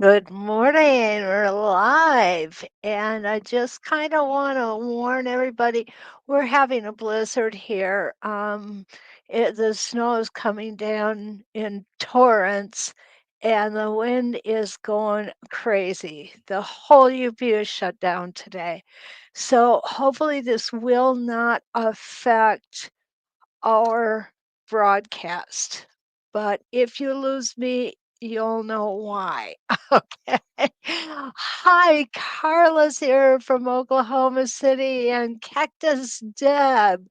Good morning. We're live. And I just kind of want to warn everybody we're having a blizzard here. The snow is coming down in torrents and the wind is going crazy. The whole UP is shut down today. So hopefully this will not affect our broadcast. But if you lose me, you'll know why. Okay. Hi, Carla's here from Oklahoma City and Cactus Deb.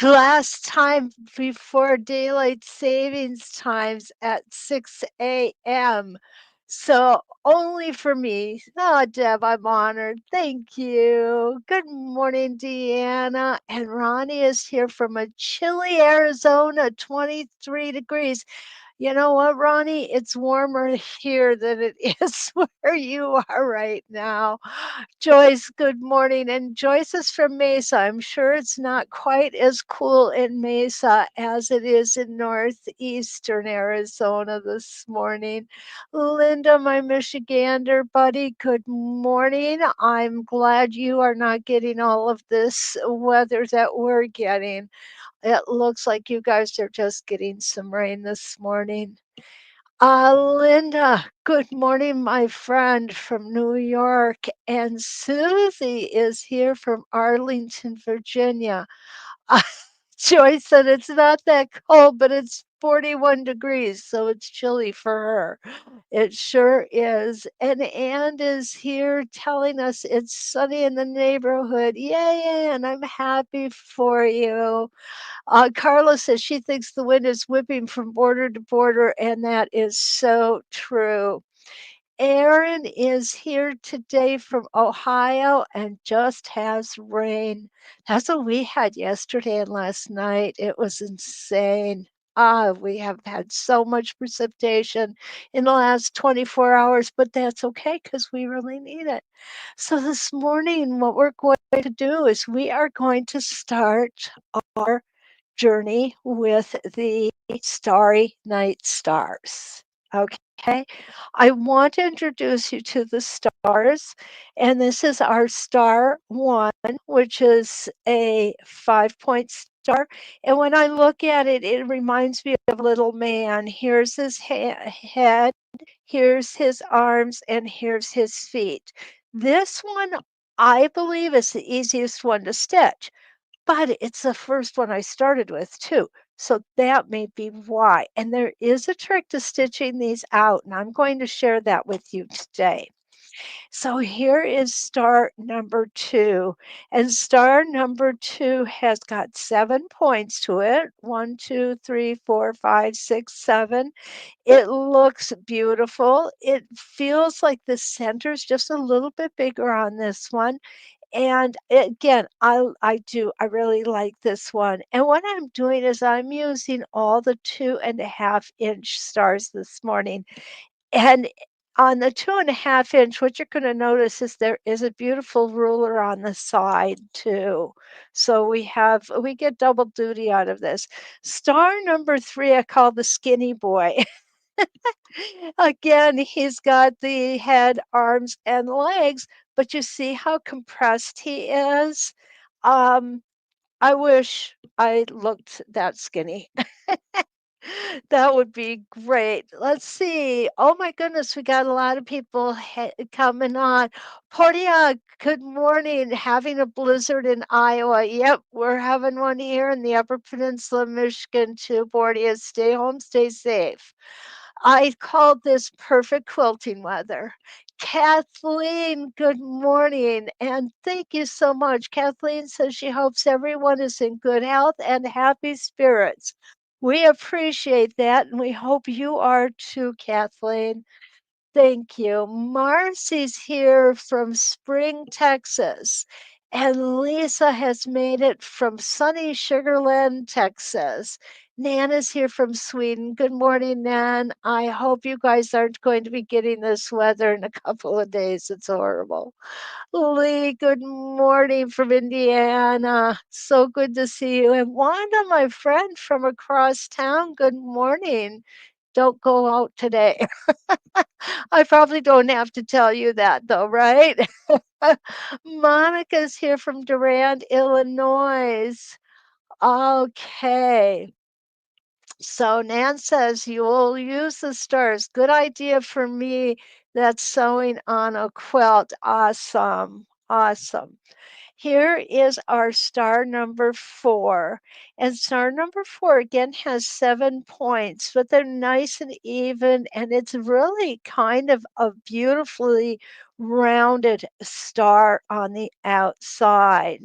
Last time before daylight savings times at 6 a.m. So only for me. Oh, Deb, I'm honored. Thank you. Good morning, Deanna. And Ronnie is here from a chilly Arizona, 23 degrees. You know what, Ronnie? It's warmer here than it is where you are right now. Joyce, good morning. And Joyce is from Mesa. I'm sure it's not quite as cool in Mesa as it is in northeastern Arizona this morning. Linda, my Michigander buddy, good morning. I'm glad you are not getting all of this weather that we're getting. It looks like you guys are just getting some rain this morning. Linda, good morning, my friend from New York. And Susie is here from Arlington, Virginia. Uh, Joyce said it's not that cold, but it's 41 degrees, so it's chilly for her. It sure is. And Ann is here telling us it's sunny in the neighborhood. Yay, Ann, I'm happy for you. Carla says she thinks the wind is whipping from border to border, and that is so true. Aaron is here today from Ohio and just has rain. That's what we had yesterday and last night. It was insane. We have had so much precipitation in the last 24 hours, but that's okay because we really need it. So this morning, what we're going to do is we are going to start our journey with the Starry Night stars. Okay, I want to introduce you to the stars, and this is our star one, which is a 5 point star. And when I look at it, it reminds me of a little man. Here's his head, here's his arms, and here's his feet. This one, I believe, is the easiest one to stitch, but it's the first one I started with too. So that may be why. And there is a trick to stitching these out, and I'm going to share that with you today. So here is star number two. And star number two has got 7 points to it. 1, 2, 3, 4, 5, 6, 7. It looks beautiful. It feels like the center's just a little bit bigger on this one, and again, I really like this one. And what I'm doing is I'm using all the 2.5 inch stars this morning. And on the 2.5 inch, what you're going to notice is there is a beautiful ruler on the side too. So we get double duty out of this. Star number three, I call the skinny boy. Again, he's got the head, arms, and legs, but you see how compressed he is? Um, I wish I looked that skinny. That would be great. Let's see. Oh my goodness, we got a lot of people coming on. Portia, good morning. Having a blizzard in Iowa. Yep, we're having one here in the Upper Peninsula, Michigan too. Portia, stay home, stay safe. I called this perfect quilting weather. Kathleen, good morning, and thank you so much. Kathleen says she hopes everyone is in good health and happy spirits. We appreciate that, and we hope you are too, Kathleen. Thank you. Marcy's here from Spring, Texas. And Lisa has made it from sunny Sugarland, Texas. Nan is here from Sweden. Good morning, Nan. I hope you guys aren't going to be getting this weather in a couple of days. It's horrible. Lee, good morning from Indiana. So good to see you. And Wanda, my friend from across town, good morning. Don't go out today. I probably don't have to tell you that though, right? Monica's here from Durand, Illinois. Okay. So Nan says you'll use the stars. Good idea for me. That's sewing on a quilt. Awesome. Awesome. Here is our star number 4. And star number 4 again has 7 points, but they're nice and even, and it's really kind of a beautifully rounded star on the outside.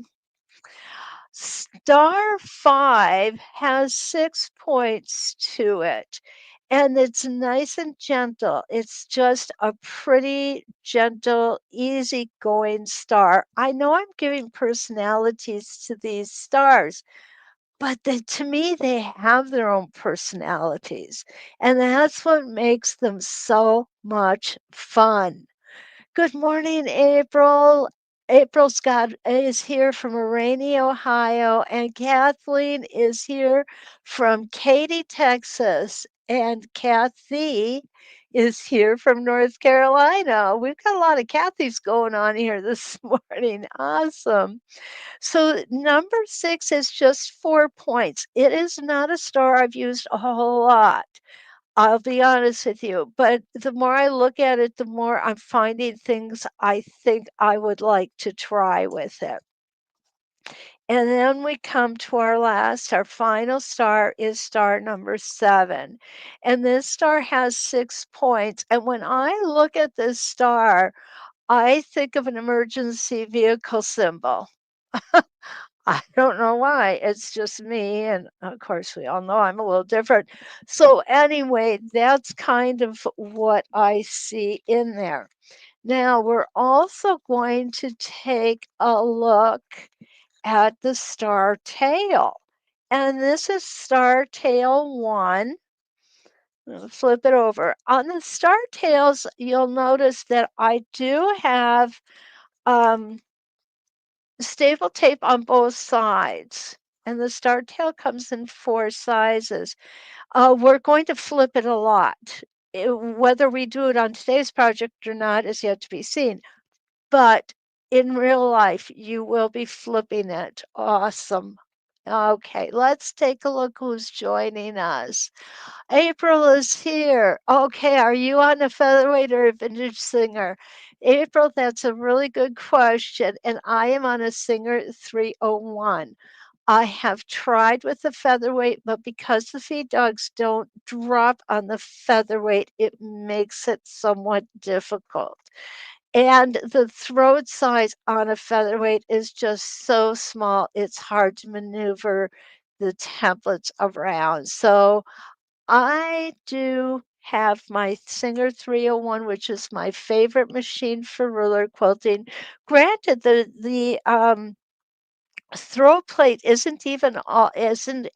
Star 5 has 6 points to it, and it's nice and gentle. It's just a pretty, gentle, easygoing star. I know I'm giving personalities to these stars, but to me, they have their own personalities, and that's what makes them so much fun. Good morning, April. April Scott is here from Rainy, Ohio, and Kathleen is here from Katy, Texas, and Kathy is here from North Carolina. We've got a lot of Kathys going on here this morning. Awesome. So number 6 is just 4 points. It is not a star I've used a whole lot. I'll be honest with you, but the more I look at it, the more I'm finding things I think I would like to try with it. And then we come to our final star is star number 7. And this star has 6 points. And when I look at this star, I think of an emergency vehicle symbol. I don't know why. It's just me. And of course, we all know I'm a little different. So, anyway, that's kind of what I see in there. Now, we're also going to take a look at the star tail. And this is star tail 1. Flip it over. On the star tails, you'll notice that I do have um, staple tape on both sides, and the star tail comes in 4 sizes. We're going to flip it a lot. Whether we do it on today's project or not is yet to be seen. But in real life, you will be flipping it. Awesome. Okay, let's take a look who's joining us. April is here. Okay, are you on a featherweight or a vintage singer? April, that's a really good question. And I am on a Singer 301. I have tried with the featherweight, but because the feed dogs don't drop on the featherweight, it makes it somewhat difficult. And the throat size on a featherweight is just so small, it's hard to maneuver the templates around. So I do have my Singer 301, which is my favorite machine for ruler quilting. Granted, the throw plate isn't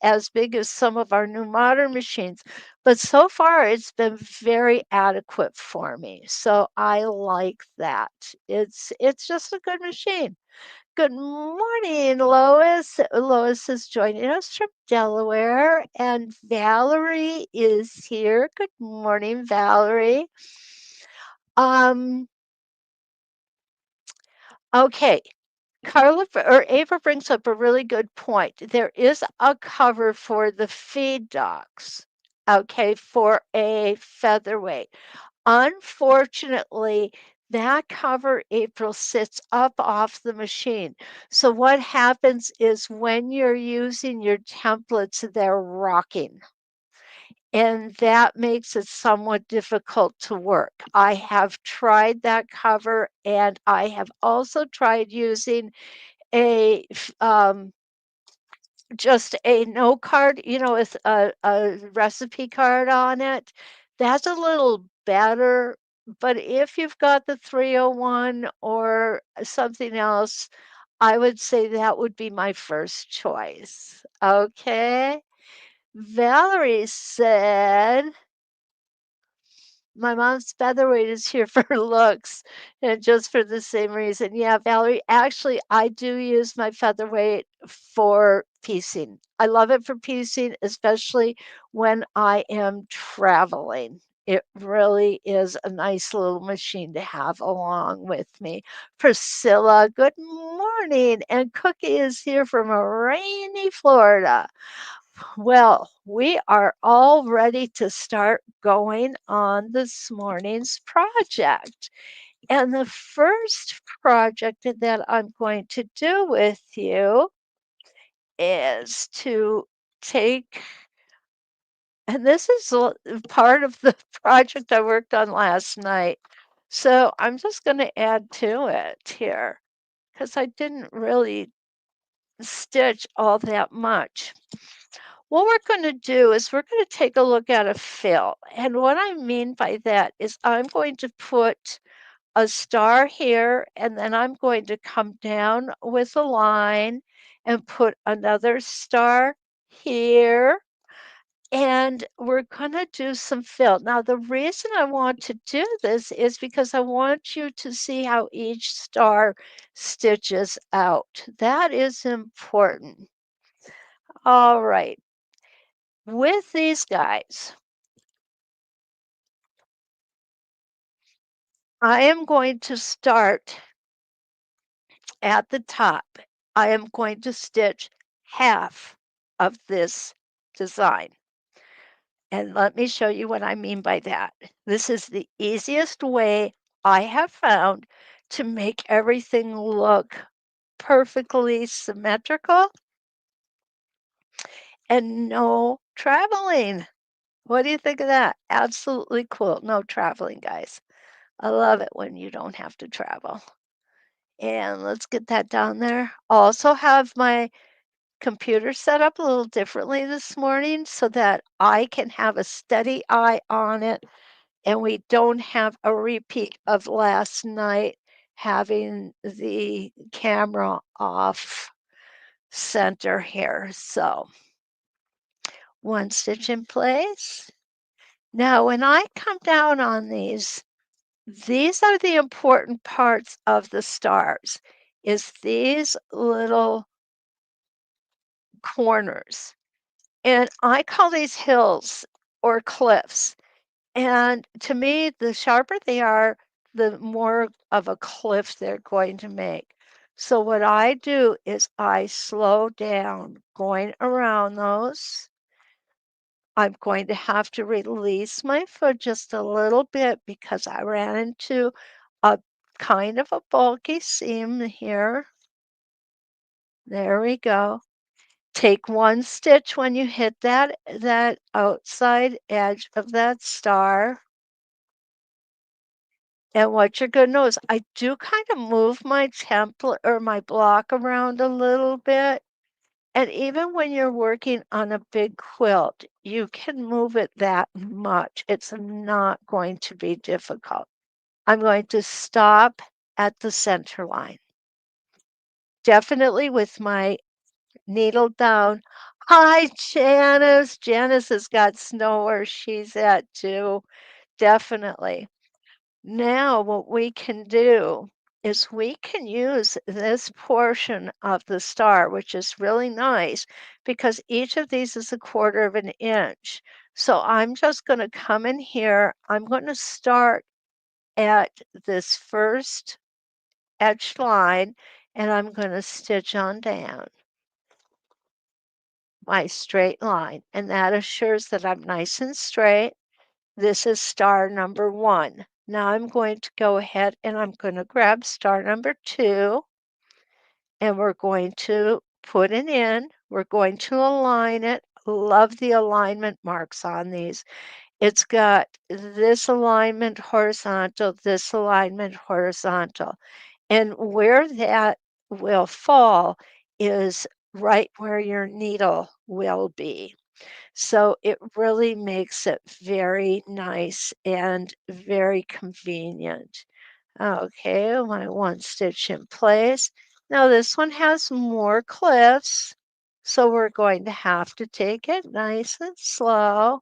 as big as some of our new modern machines, but so far it's been very adequate for me. So I like that. It's just a good machine. Good morning, Lois. Lois is joining us from Delaware, and Valerie is here. Good morning, Valerie. Um, okay. Carla or Ava brings up a really good point. There is a cover for the feed dogs, okay, for a featherweight. Unfortunately, that cover, April, sits up off the machine. So what happens is when you're using your templates, they're rocking. And that makes it somewhat difficult to work. I have tried that cover, and I have also tried using a just a note card, with a recipe card on it. That's a little better, but if you've got the 301 or something else, I would say that would be my first choice. Okay. Valerie said, my mom's featherweight is here for looks and just for the same reason. Yeah, Valerie, actually, I do use my featherweight for piecing. I love it for piecing, especially when I am traveling. It really is a nice little machine to have along with me. Priscilla, good morning. And Cookie is here from a rainy Florida. Well, we are all ready to start going on this morning's project. And the first project that I'm going to do with you is to take, and this is part of the project I worked on last night. So I'm just going to add to it here because I didn't really stitch all that much. What we're going to do is we're going to take a look at a fill. And what I mean by that is I'm going to put a star here, and then I'm going to come down with a line and put another star here. And we're going to do some fill. Now, the reason I want to do this is because I want you to see how each star stitches out. That is important. All right. With these guys, I am going to start at the top. I am going to stitch half of this design. And let me show you what I mean by that. This is the easiest way I have found to make everything look perfectly symmetrical and no traveling. What do you think of that? Absolutely cool. No traveling, guys. I love it when you don't have to travel. And let's get that down there. Also have my computer set up a little differently this morning so that I can have a steady eye on it and we don't have a repeat of last night having the camera off center here. So one stitch in place. Now, when I come down on these are the important parts of the stars, is these little corners. And I call these hills or cliffs. And to me, the sharper they are, the more of a cliff they're going to make. So what I do is I slow down going around those. I'm going to have to release my foot just a little bit because I ran into a kind of a bulky seam here. There we go. Take one stitch when you hit that outside edge of that star. And what you're gonna notice, I do kind of move my template or my block around a little bit. And even when you're working on a big quilt, you can move it that much. It's not going to be difficult. I'm going to stop at the center line. Definitely with my needle down. Hi, Janice. Janice has got snow where she's at too. Definitely. Now what we can do is we can use this portion of the star, which is really nice because each of these is 1/4 of an inch. So I'm just going to come in here. I'm going to start at this first edged line and I'm going to stitch on down my straight line. And that assures that I'm nice and straight. This is star number 1. Now I'm going to go ahead and I'm going to grab star number 2 and we're going to put it in. We're going to align it. Love the alignment marks on these. It's got this alignment horizontal, this alignment horizontal. And where that will fall is right where your needle will be. So it really makes it very nice and very convenient. Okay, my one stitch in place. Now this one has more cliffs, so we're going to have to take it nice and slow.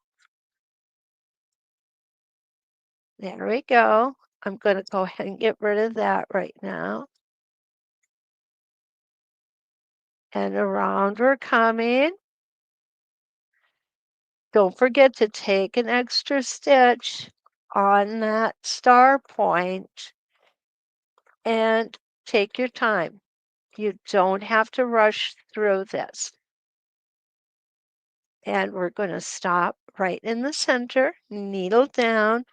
There we go. I'm going to go ahead and get rid of that right now. And around we're coming. Don't forget to take an extra stitch on that star point and take your time. You don't have to rush through this. And we're going to stop right in the center, needle down.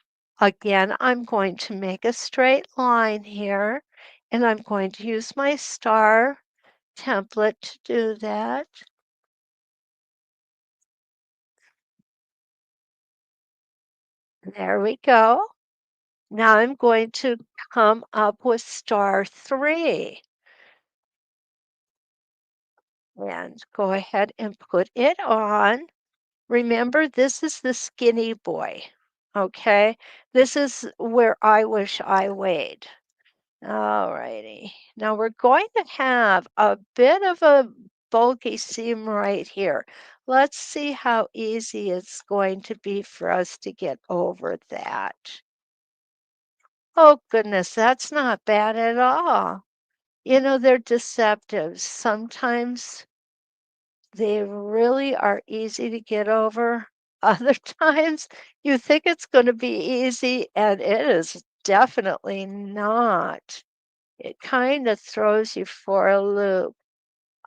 Again, I'm going to make a straight line here, and I'm going to use my star template to do that. There we go. Now I'm going to come up with star 3 and go ahead and put it on. Remember, this is the skinny boy, okay? This is where I wish I weighed. All righty. Now we're going to have a bit of a bulky seam right here. Let's see how easy it's going to be for us to get over that. Oh goodness, that's not bad at all. You know, they're deceptive. Sometimes they really are easy to get over. Other times you think it's going to be easy and it is definitely not. It kind of throws you for a loop.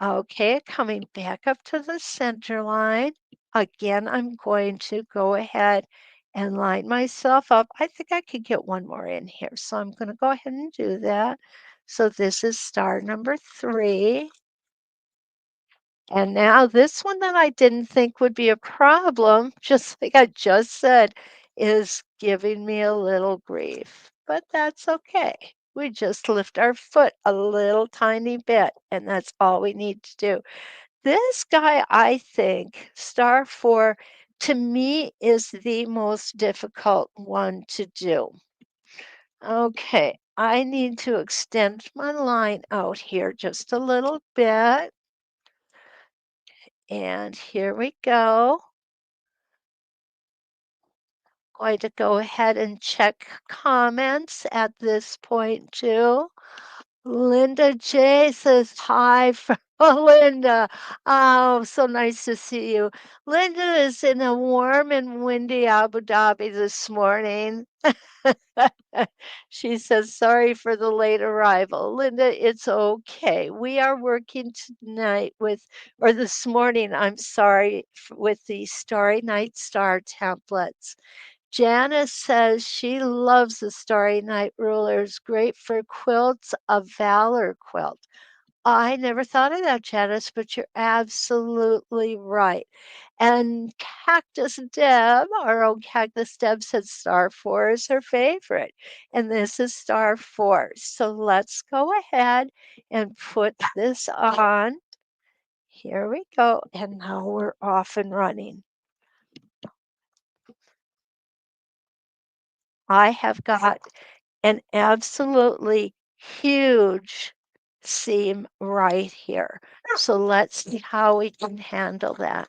Okay, coming back up to the center line. Again, I'm going to go ahead and line myself up. I think I could get one more in here, so I'm going to go ahead and do that. So this is star number 3. And now this one that I didn't think would be a problem, just like I just said, is giving me a little grief. But that's okay. We just lift our foot a little tiny bit, and that's all we need to do. This guy, I think, star 4, to me is the most difficult one to do. Okay, I need to extend my line out here just a little bit. And here we go. Going to go ahead and check comments at this point too. Linda J says hi from Linda. Oh, so nice to see you. Linda is in a warm and windy Abu Dhabi this morning. She says, sorry for the late arrival. Linda, it's okay. We are working tonight with, or this morning, I'm sorry, with the Starry Night star templates. Janice says she loves the Starry Night rulers, great for quilts, a Valor quilt. I never thought of that, Janice, but you're absolutely right. And Cactus Deb, our own Cactus Deb, said star 4 is her favorite. And this is star 4. So let's go ahead and put this on. Here we go. And now we're off and running. I have got an absolutely huge seam right here. So let's see how we can handle that.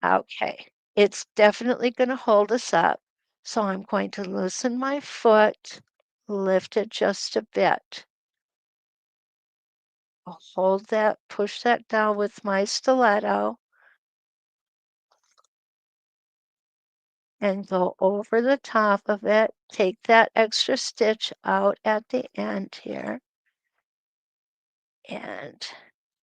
Okay, it's definitely going to hold us up. So I'm going to loosen my foot, lift it just a bit. I'll hold that, push that down with my stiletto and go over the top of it. Take that extra stitch out at the end here. And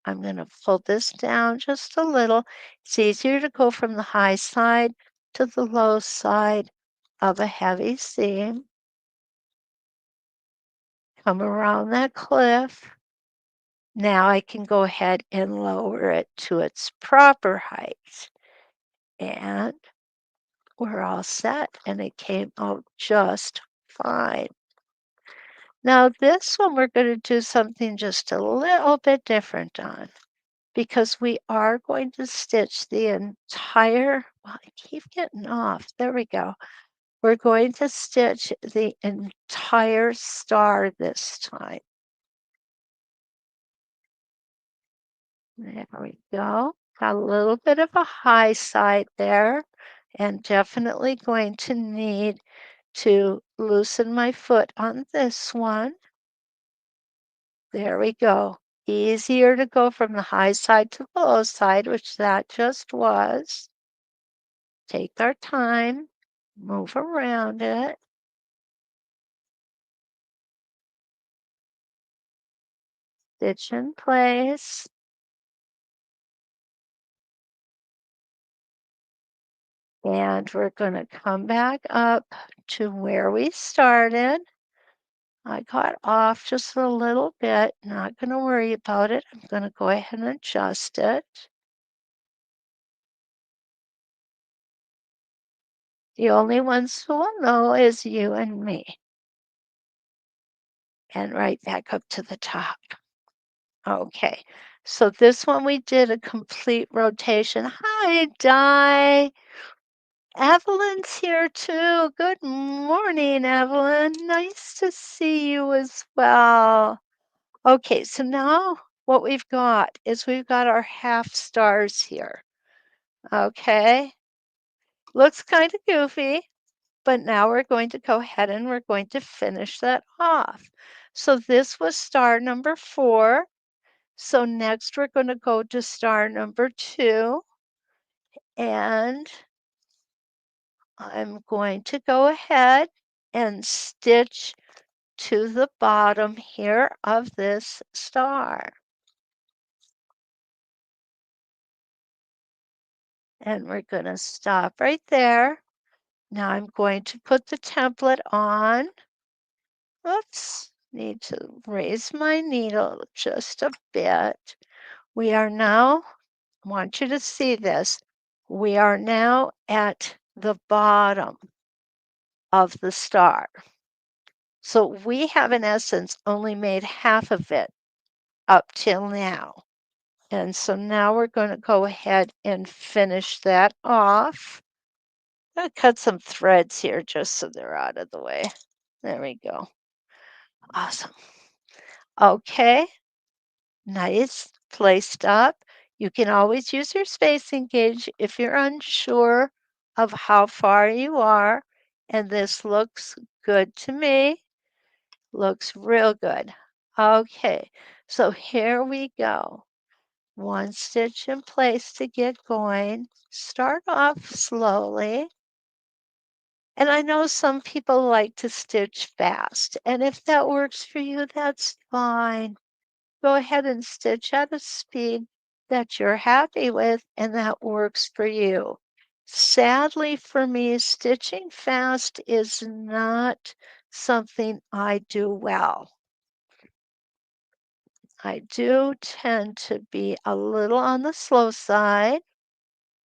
I'm going to pull this down just a little. It's easier to go from the high side to the low side of a heavy seam. Come around that cliff. Now I can go ahead and lower it to its proper height. And we're all set. And it came out just fine. Now this one we're going to do something just a little bit different on, because we are going to stitch the entire, well, I keep getting off. There we go. We're going to stitch the entire star this time. There we go. Got a little bit of a high side there, and definitely going to need to loosen my foot on this one. There we go. Easier to go from the high side to the low side, which that just was. Take our time, move around it. Stitch in place. And we're going to come back up to where we started. I got off just a little bit, not going to worry about it. I'm going to go ahead and adjust it. The only ones who will know is you and me. And right back up to the top. Okay, so this one we did a complete rotation. Hi, Di. Evelyn's here too. Good morning, Evelyn. Nice to see you as well. Okay, so now what we've got is we've got our half stars here. Okay, looks kind of goofy, but now we're going to go ahead and we're going to finish that off. So this was star number 4. So next we're going to go to star number 2, and I'm going to go ahead and stitch to the bottom here of this star. And we're going to stop right there. Now I'm going to put the template on. Oops, need to raise my needle just a bit. We are now, I want you to see this, we are now at the bottom of the star. So we have in essence only made half of it up till now. And so now we're going to go ahead and finish that off. I'm going to cut some threads here just so they're out of the way. There we go. Awesome. Okay, nice, placed up. You can always use your spacing gauge if you're unsure of how far you are. And this looks good to me. Looks real good. Okay, so here we go. One stitch in place to get going. Start off slowly. And I know some people like to stitch fast, and if that works for you, that's fine. Go ahead and stitch at a speed that you're happy with and that works for you. Sadly for me, stitching fast is not something I do well. I do tend to be a little on the slow side,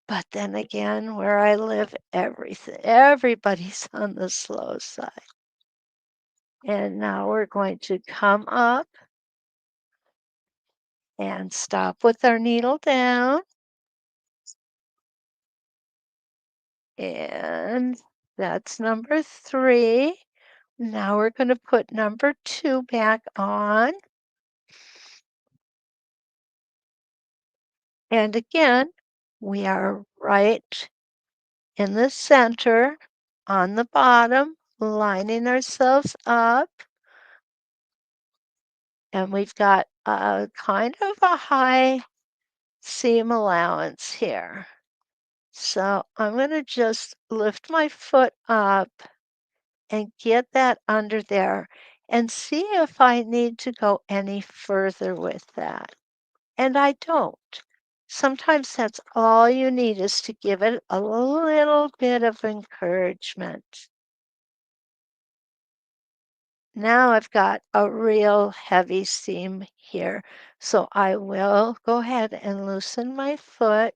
but then again, where I live, everybody's on the slow side. And now we're going to come up and stop with our needle down. And that's number 3. Now we're going to put number 2 back on. And again, we are right in the center on the bottom, lining ourselves up. And we've got a kind of a high seam allowance here. So I'm going to just lift my foot up and get that under there and see if I need to go any further with that. And I don't. Sometimes that's all you need is to give it a little bit of encouragement. Now I've got a real heavy seam here, so I will go ahead and loosen my foot.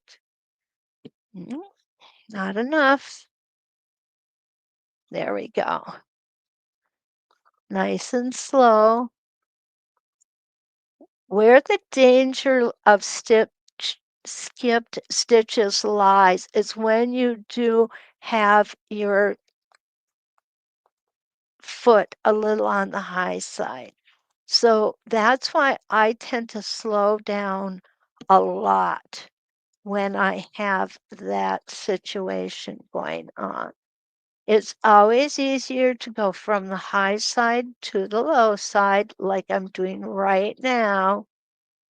Not enough. There we go. Nice and slow. Where the danger of skipped stitches lies is when you do have your foot a little on the high side. So that's why I tend to slow down a lot when I have that situation going on. It's always easier to go from the high side to the low side, like I'm doing right now,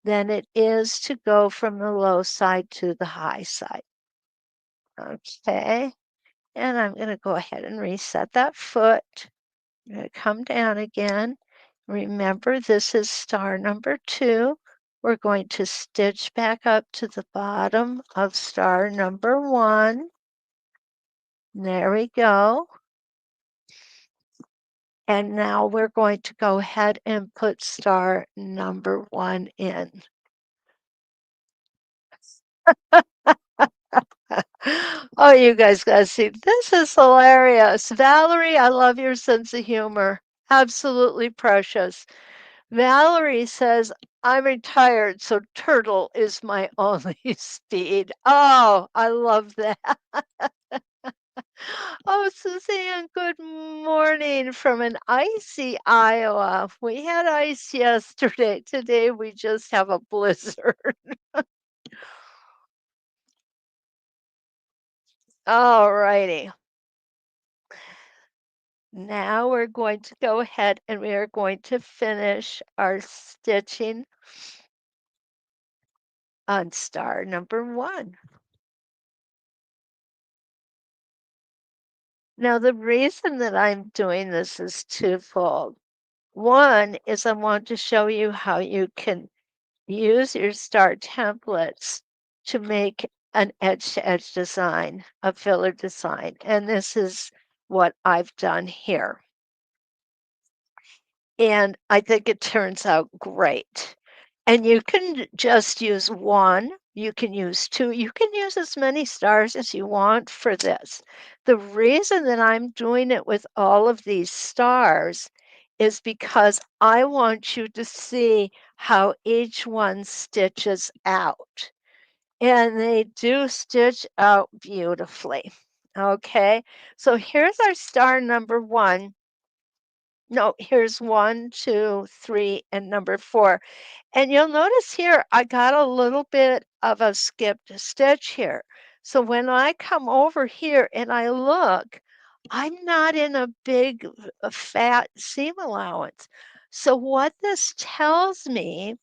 than it is to go from the low side to the high side. Okay. And I'm going to go ahead and reset that foot. I'm going to come down again. Remember, this is star number 2. We're going to stitch back up to the bottom of star number 1. There we go. And now we're going to go ahead and put star number 1 in. Oh, you guys gotta see. This is hilarious. Valerie, I love your sense of humor. Absolutely precious. Valerie says, I'm retired, so turtle is my only speed. Oh, I love that. Oh, Suzanne, good morning from an icy Iowa. We had ice yesterday. Today we just have a blizzard. All righty. Now we're going to go ahead and we are going to finish our stitching on star number 1. Now, the reason that I'm doing this is twofold. One is I want to show you how you can use your star templates to make an edge-to-edge design, a filler design. And this is what I've done here. And I think it turns out great. And you can just use 1, you can use 2, you can use as many stars as you want for this. The reason that I'm doing it with all of these stars is because I want you to see how each one stitches out. And they do stitch out beautifully. Okay, so here's our star number 1. No, here's 1, 2, 3, and number 4. And you'll notice here, I got a little bit of a skipped stitch here. So when I come over here and I look, I'm not in a big fat seam allowance. So what this tells me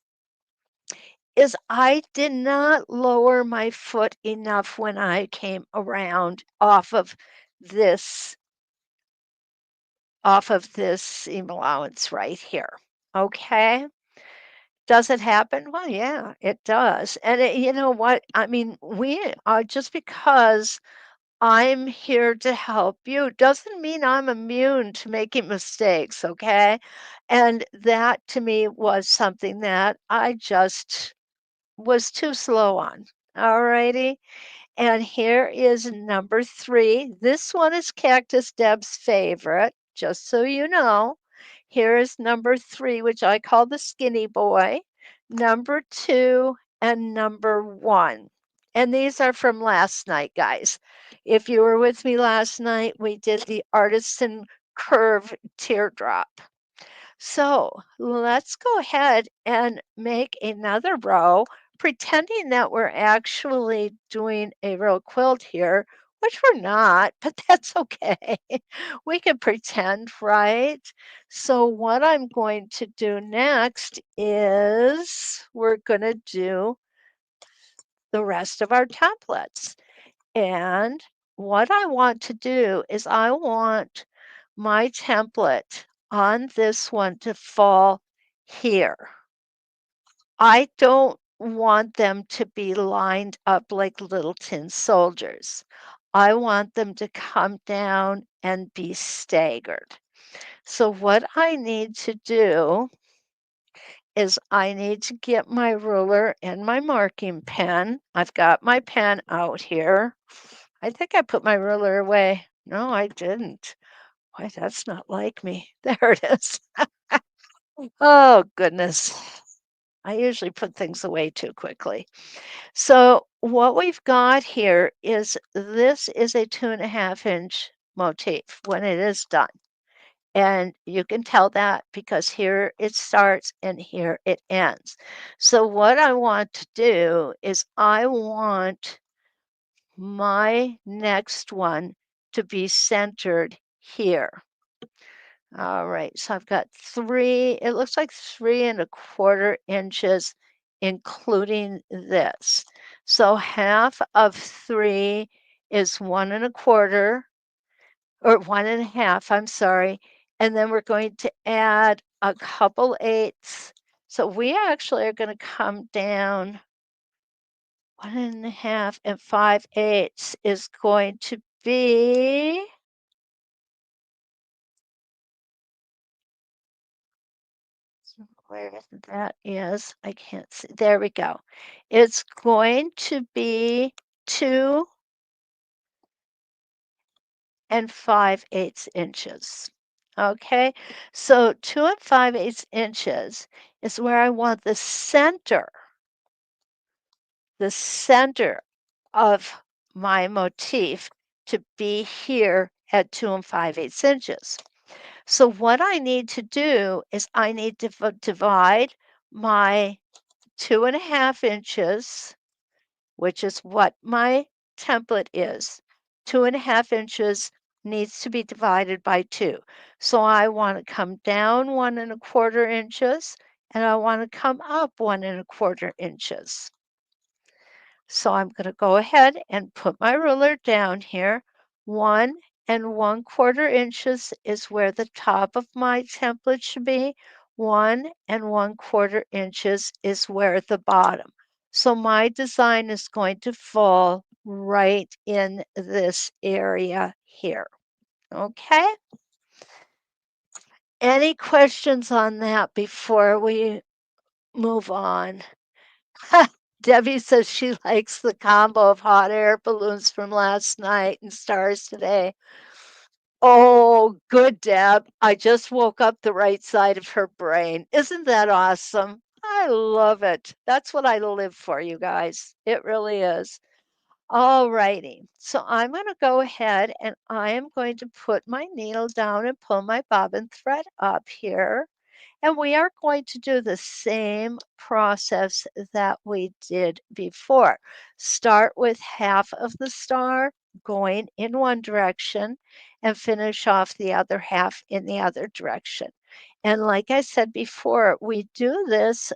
is I did not lower my foot enough when I came around this off of this seam allowance right here. Okay. Does it happen? Well, yeah, it does. And you know what? I mean, we are just because I'm here to help you doesn't mean I'm immune to making mistakes. Okay. And that to me was something that I just was too slow on. All righty. And here is number 3. This one is Cactus Deb's favorite, just so you know. Here is number 3, which I call the skinny boy, number 2, and number 1. And these are from last night, guys. If you were with me last night, we did the artisan curve teardrop. So let's go ahead and make another row, pretending that we're actually doing a real quilt here, which we're not, but that's okay. We can pretend, right? So what I'm going to do next is we're going to do the rest of our templates. And what I want to do is I want my template on this one to fall here. I don't want them to be lined up like little tin soldiers. I want them to come down and be staggered. So what I need to do is I need to get my ruler and my marking pen. I've got my pen out here. I think I put my ruler away. No, I didn't. Why, that's not like me. There it is. Oh, goodness. I usually put things away too quickly. So what we've got here is this is a 2.5-inch motif when it is done. And you can tell that because here it starts and here it ends. So what I want to do is I want my next one to be centered here. All right, so I've got 3, it looks like 3¼ inches, including this. So half of 3 is 1 1/4 or 1 1/2, I'm sorry, and then we're going to add a couple eighths. So we actually are going to come down 1 1/2 and 5/8 is going to be where that is. I can't see. There we go. It's going to be 2 and 5/8 inches. Okay, so 2 and 5/8 inches is where I want the center of my motif to be here at 2 and 5/8 inches. So what I need to do is I need to divide my 2 1/2 inches, which is what my template is. 2 1/2 inches needs to be divided by 2. So I want to come down 1 1/4 inches and I want to come up 1 1/4 inches. So I'm going to go ahead and put my ruler down here. 1 1/4 inches is where the top of my template should be. 1 1/4 inches is where the bottom. So my design is going to fall right in this area here. Okay? Any questions on that before we move on? Debbie says she likes the combo of hot air balloons from last night and stars today. Oh, good, Deb. I just woke up the right side of her brain. Isn't that awesome? I love it. That's what I live for, you guys. It really is. All righty. So I'm going to go ahead and I am going to put my needle down and pull my bobbin thread up here. And we are going to do the same process that we did before. Start with half of the star going in one direction and finish off the other half in the other direction. And like I said before, we do this,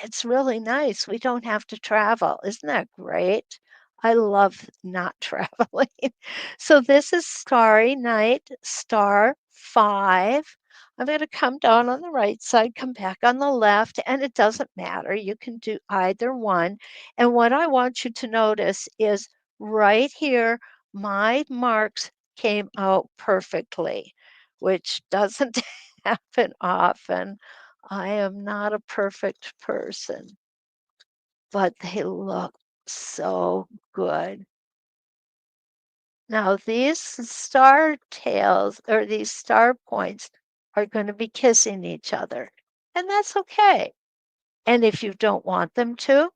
it's really nice. We don't have to travel. Isn't that great? I love not traveling. So this is Starry Night, star 5. I'm going to come down on the right side, come back on the left, and it doesn't matter. You can do either one. And what I want you to notice is right here, my marks came out perfectly, which doesn't happen often. I am not a perfect person, but they look so good. Now, these star tails or these star points are going to be kissing each other, and that's okay. And if you don't want them to,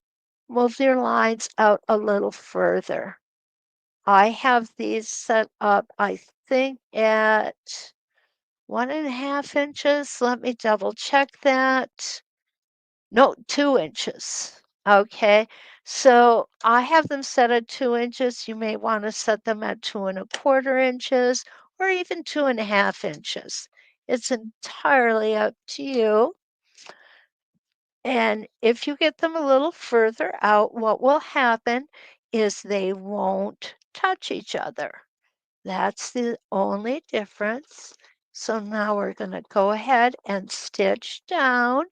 move your lines out a little further. I have these set up, I think, at 1 1/2 inches. Let me double check that. No, 2 inches. Okay. So I have them set at 2 inches. You may want to set them at 2 1/4 inches or even 2 1/2 inches. It's entirely up to you. And if you get them a little further out, what will happen is they won't touch each other. That's the only difference. So now we're going to go ahead and stitch down.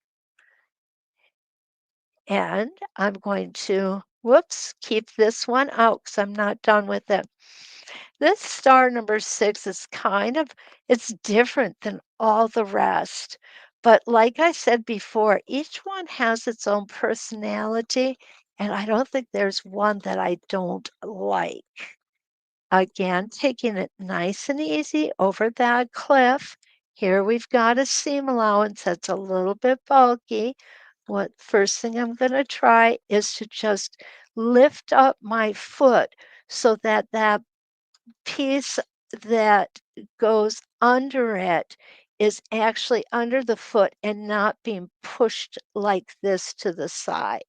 And I'm going to, whoops, keep this one out because I'm not done with it. This star number 6 is it's different than all the rest. But like I said before, each one has its own personality, and I don't think there's one that I don't like. Again, taking it nice and easy over that cliff. Here we've got a seam allowance that's a little bit bulky. What first thing I'm going to try is to just lift up my foot so that that piece that goes under it is actually under the foot and not being pushed like this to the side.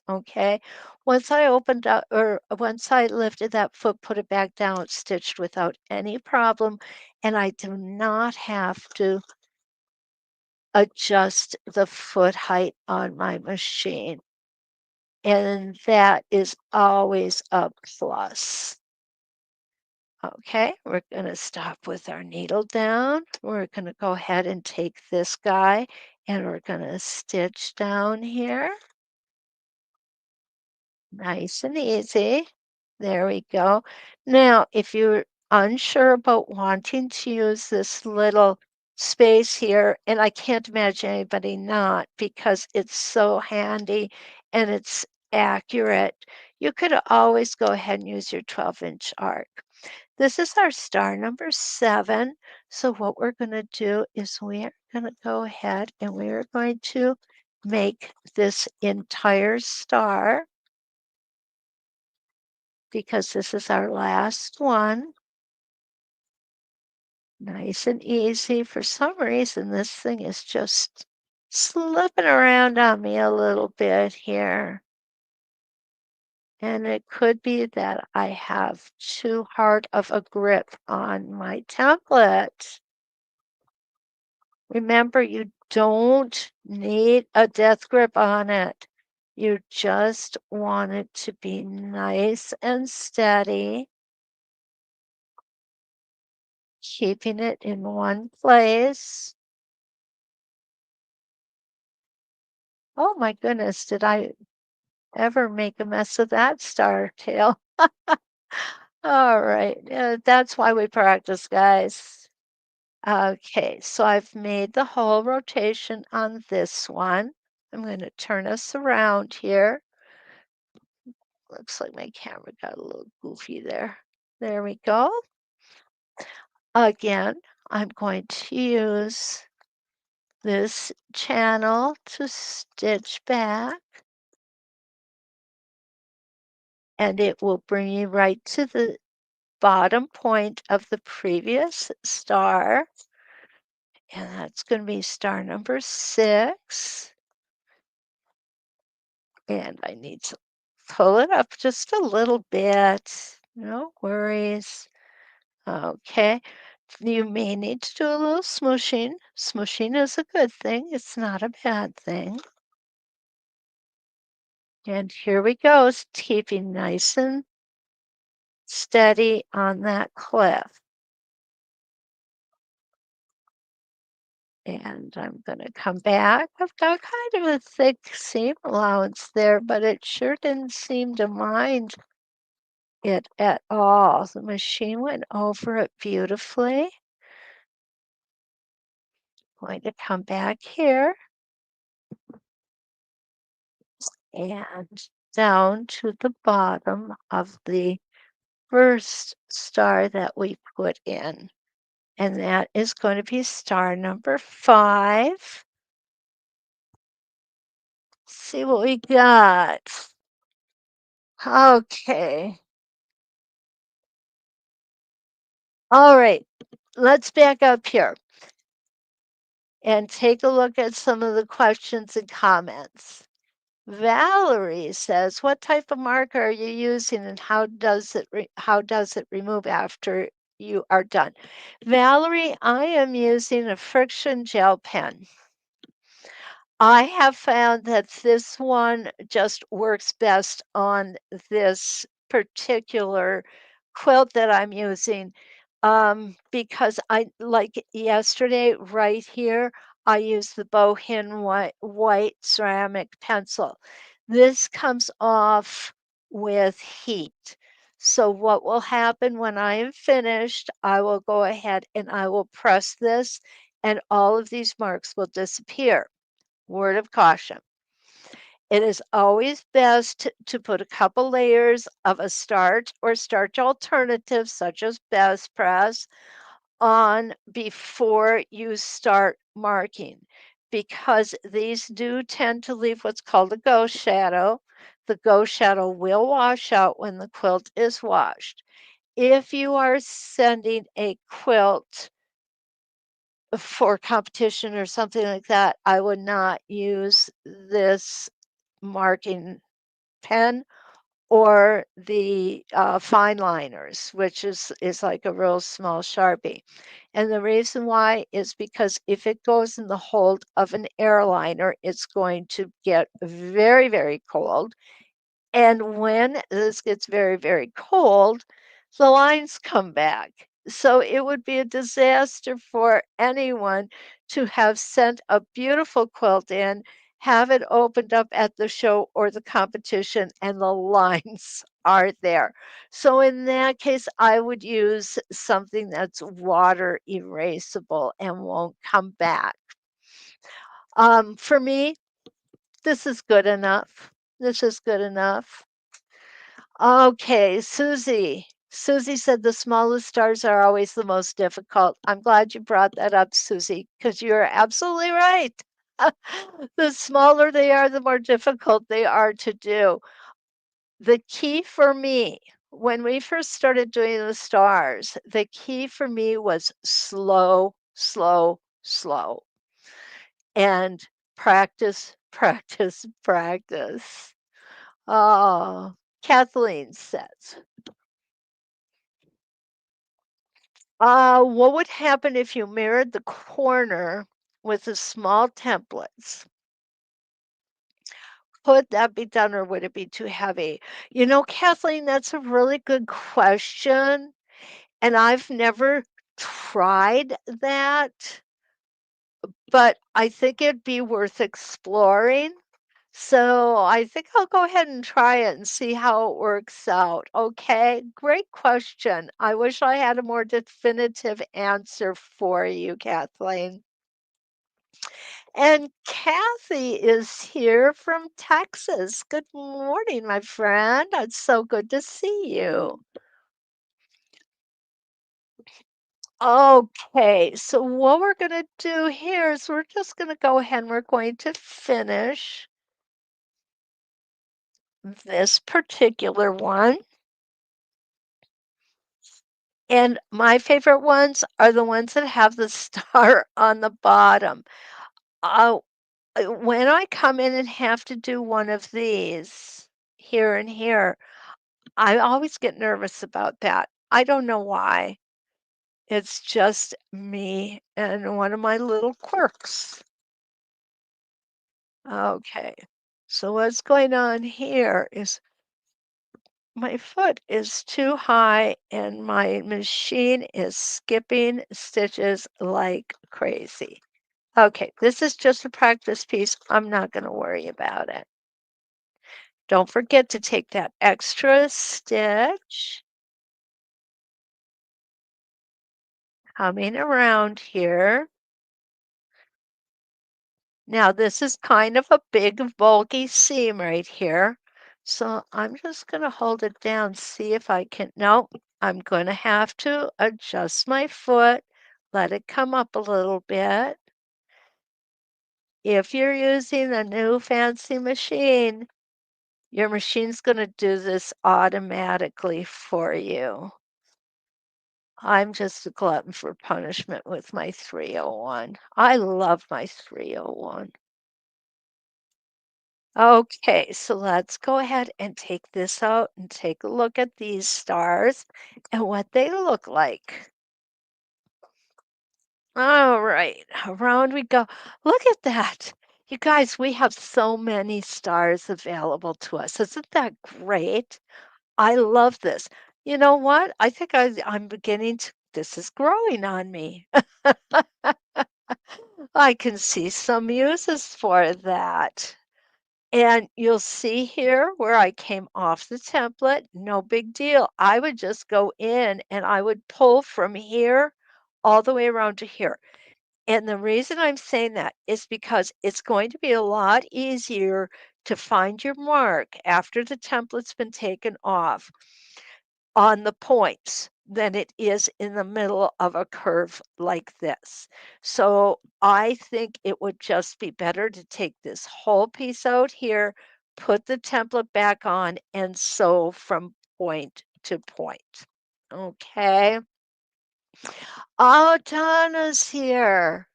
Okay. Once I opened up or once I lifted that foot, put it back down, it's stitched without any problem. And I do not have to adjust the foot height on my machine. And that is always a plus. Okay, we're going to stop with our needle down. We're going to go ahead and take this guy and we're going to stitch down here. Nice and easy. There we go. Now, if you're unsure about wanting to use this little space here, and I can't imagine anybody not because it's so handy and it's accurate, you could always go ahead and use your 12-inch arc. This is our star number 7. So what we're going to do is we are going to go ahead and we are going to make this entire star because this is our last one. Nice and easy. For some reason, this thing is just slipping around on me a little bit here. And it could be that I have too hard of a grip on my template. Remember, you don't need a death grip on it. You just want it to be nice and steady, keeping it in one place. Oh my goodness, did I ever make a mess of that star tail? All right, that's why we practice, guys. Okay, so I've made the whole rotation on this one. I'm going to turn us around here. Looks like my camera got a little goofy there. There we go. Again, I'm going to use this channel to stitch back, and it will bring you right to the bottom point of the previous star, and that's going to be star number 6. And I need to pull it up just a little bit. No worries. Okay. You may need to do a little smooshing. Smooshing is a good thing. It's not a bad thing. And here we go, keeping nice and steady on that cliff. And I'm going to come back. I've got kind of a thick seam allowance there, but it sure didn't seem to mind it at all. The machine went over it beautifully. Going to come back here and down to the bottom of the first star that we put in. And that is going to be star number 5. See what we got. Okay. All right. Let's back up here and take a look at some of the questions and comments. Valerie says, "What type of marker are you using, and how does it remove after you are done?" Valerie, I am using a friction gel pen. I have found that this one just works best on this particular quilt that I'm using, because I like yesterday, right here, I used the Bohin white ceramic pencil. This comes off with heat. So what will happen when I am finished, I will go ahead and I will press this, and all of these marks will disappear. Word of caution. It is always best to put a couple layers of a starch or starch alternative, such as Best Press, on before you start marking, because these do tend to leave what's called a ghost shadow. The ghost shadow will wash out when the quilt is washed. If you are sending a quilt for competition or something like that, I would not use this marking pen or the fine liners, which is like a real small Sharpie. And the reason why is because if it goes in the hold of an airliner, it's going to get very, very cold. And when this gets very, very cold, the lines come back. So it would be a disaster for anyone to have sent a beautiful quilt in, have it opened up at the show or the competition, and the lines are there. So in that case, I would use something that's water erasable and won't come back. For me, this is good enough. This is good enough. Okay, Susie. Susie said the smallest stars are always the most difficult. I'm glad you brought that up, Susie, because you're absolutely right. The smaller they are, the more difficult they are to do. The key for me, when we first started doing the stars, the key for me was slow, slow, slow, and practice, practice, practice. Oh, Kathleen says, what would happen if you mirrored the corner with the small templates? Could that be done or would it be too heavy? You know, Kathleen, that's a really good question. And I've never tried that, but I think it'd be worth exploring. So I think I'll go ahead and try it and see how it works out. Okay, great question. I wish I had a more definitive answer for you, Kathleen. And Kathy is here from Texas. Good morning, my friend. It's so good to see you. Okay, so what we're going to do here is we're just going to go ahead and we're going to finish this particular one. And my favorite ones are the ones that have the star on the bottom. Uh, when I come in and have to do one of these here and here, I always get nervous about that. I don't know why. It's just me and one of my little quirks. Okay. So what's going on here is my foot is too high and my machine is skipping stitches like crazy. Okay, this is just a practice piece. I'm not going to worry about it. Don't forget to take that extra stitch coming around here. Now this is kind of a big bulky seam right here. So I'm just going to hold it down, see if I can, no, I'm going to have to adjust my foot, let it come up a little bit. If you're using a new fancy machine, your machine's going to do this automatically for you. I'm just a glutton for punishment with my 301. I love my 301. Okay, so let's go ahead and take this out and take a look at these stars and what they look like. All right, around we go. Look at that. You guys, we have so many stars available to us. Isn't that great? I love this. You know what? I think I'm beginning to, this is growing on me. I can see some uses for that. And you'll see here where I came off the template, no big deal. I would just go in and I would pull from here all the way around to here. And the reason I'm saying that is because it's going to be a lot easier to find your mark after the template's been taken off on the points than it is in the middle of a curve like this. So I think it would just be better to take this whole piece out here, put the template back on, and sew from point to point. Okay. Oh, Donna's here.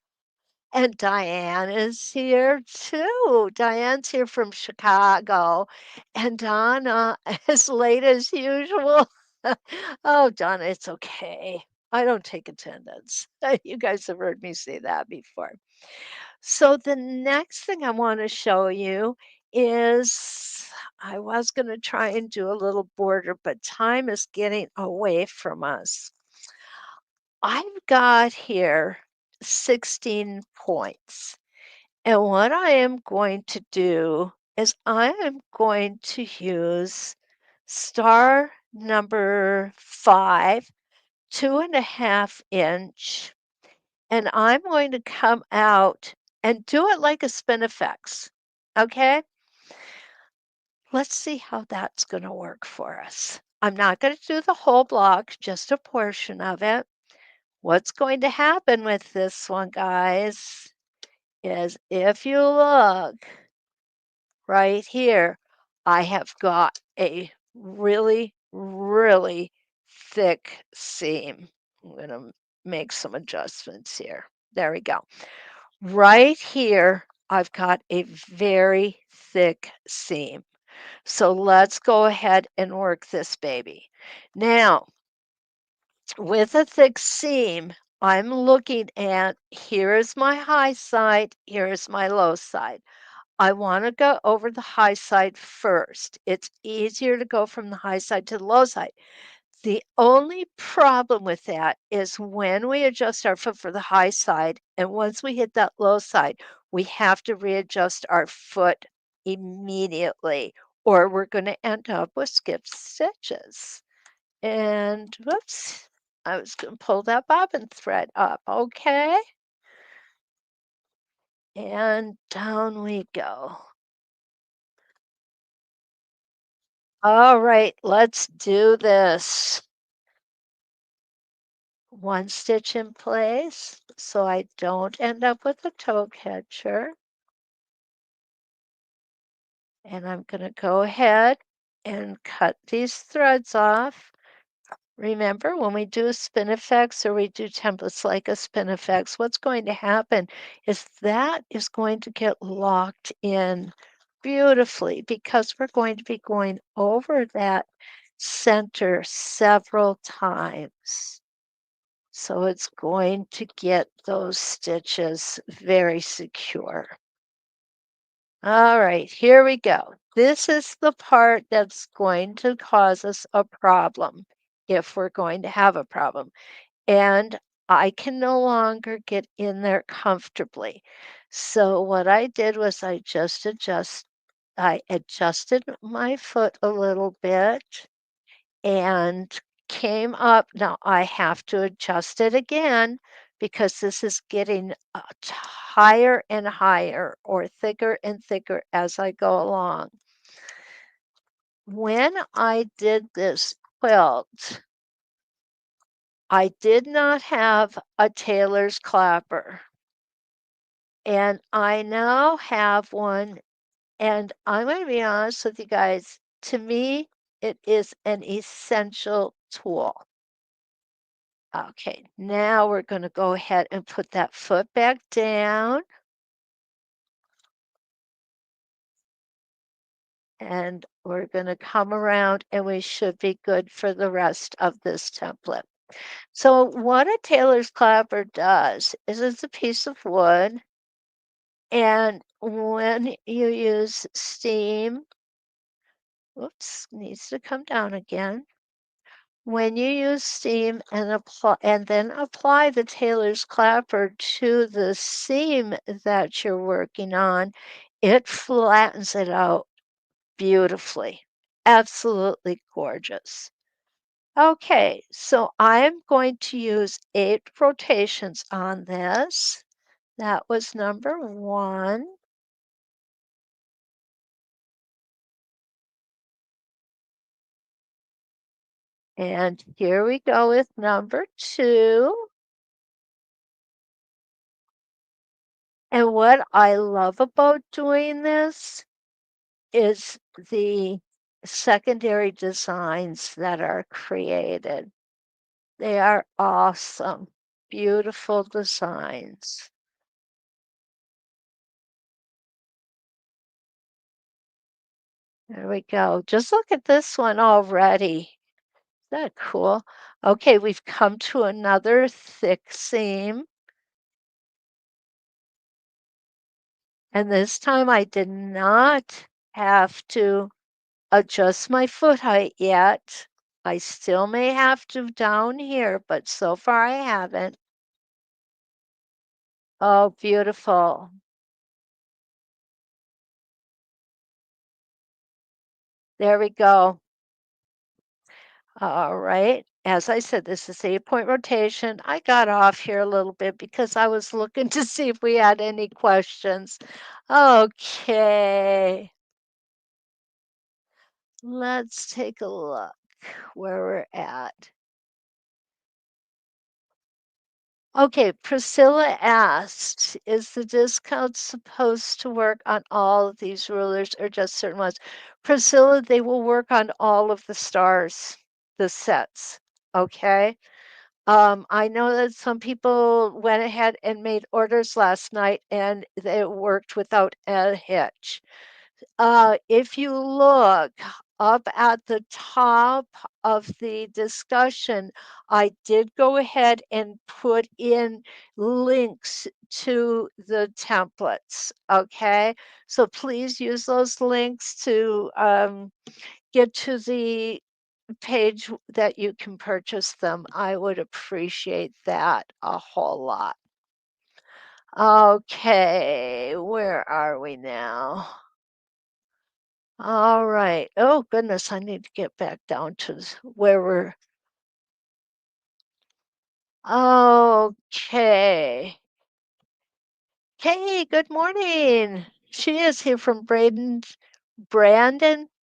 And Diane is here too. Diane's here from Chicago. And Donna, as late as usual. Oh, Donna, it's okay. I don't take attendance. You guys have heard me say that before. So the next thing I want to show you is I was going to try and do a little border, but time is getting away from us. I've got here 16 points. And what I am going to do is I am going to use star number 5, 2.5 inch, and I'm going to come out and do it like a spinifex. Okay? Let's see how that's going to work for us. I'm not going to do the whole block, just a portion of it. What's going to happen with this one, guys, is if you look right here, I have got a really, really thick seam. I'm going to make some adjustments here. There we go. Right here, I've got a very thick seam. So let's go ahead and work this baby. Now, with a thick seam, I'm looking at here is my high side, here is my low side. I want to go over the high side first. It's easier to go from the high side to the low side. The only problem with that is when we adjust our foot for the high side, and once we hit that low side, we have to readjust our foot immediately, or we're going to end up with skipped stitches. And whoops, I was going to pull that bobbin thread up. Okay. And down we go. All right, let's do this. One stitch in place so I don't end up with a toe catcher. And I'm going to go ahead and cut these threads off. Remember, when we do a spinifex or we do templates like a spinifex, what's going to happen is that is going to get locked in beautifully because we're going to be going over that center several times. So it's going to get those stitches very secure. All right, here we go. This is the part that's going to cause us a problem if we're going to have a problem. And I can no longer get in there comfortably. So what I did was I adjusted my foot a little bit and came up. Now I have to adjust it again because this is getting higher and higher or thicker and thicker as I go along. When I did this quilt, I did not have a tailor's clapper, and I now have one, and I'm going to be honest with you guys, to me, it is an essential tool. Okay, now we're going to go ahead and put that foot back down. And we're going to come around and we should be good for the rest of this template. So what a tailor's clapper does is it's a piece of wood, and when you use steam, whoops, needs to come down again. When you use steam and then apply the tailor's clapper to the seam that you're working on, it flattens it out beautifully. Absolutely gorgeous. Okay, so I'm going to use 8 rotations on this. That was number 1. And here we go with number 2. And what I love about doing this is the secondary designs that are created. They are awesome, beautiful designs. There we go. Just look at this one already. Isn't that cool? Okay, we've come to another thick seam. And this time I did not have to adjust my foot height yet. I still may have to down here, but so far I haven't. Oh, beautiful. There we go. All right. As I said, this is 8-point rotation. I got off here a little bit because I was looking to see if we had any questions. Okay. Let's take a look where we're at. Okay, Priscilla asked, is the discount supposed to work on all of these rulers or just certain ones? Priscilla, they will work on all of the stars, the sets. Okay. I know that some people went ahead and made orders last night and they worked without a hitch. If you look up at the top of the discussion, I did go ahead and put in links to the templates. Okay, so please use those links to get to the page that you can purchase them. I would appreciate that a whole lot. Okay, where are we now? All right. Oh, goodness, I need to get back down to where we're. Okay. Hey, good morning. She is here from Brandon,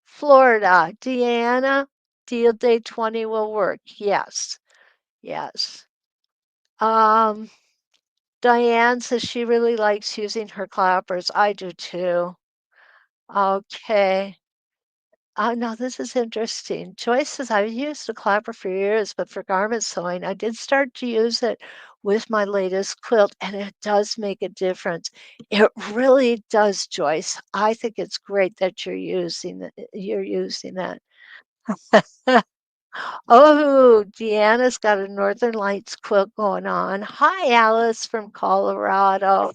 Florida. Deanna, deal day 20 will work. Yes. Yes. Um, Diane says she really likes using her clappers. I do too. Okay. No, this is interesting. Joyce says, I've used a clapper for years, but for garment sewing, I did start to use it with my latest quilt, and it does make a difference. It really does, Joyce. I think it's great that you're using that. Oh, Deanna's got a Northern Lights quilt going on. Hi, Alice from Colorado.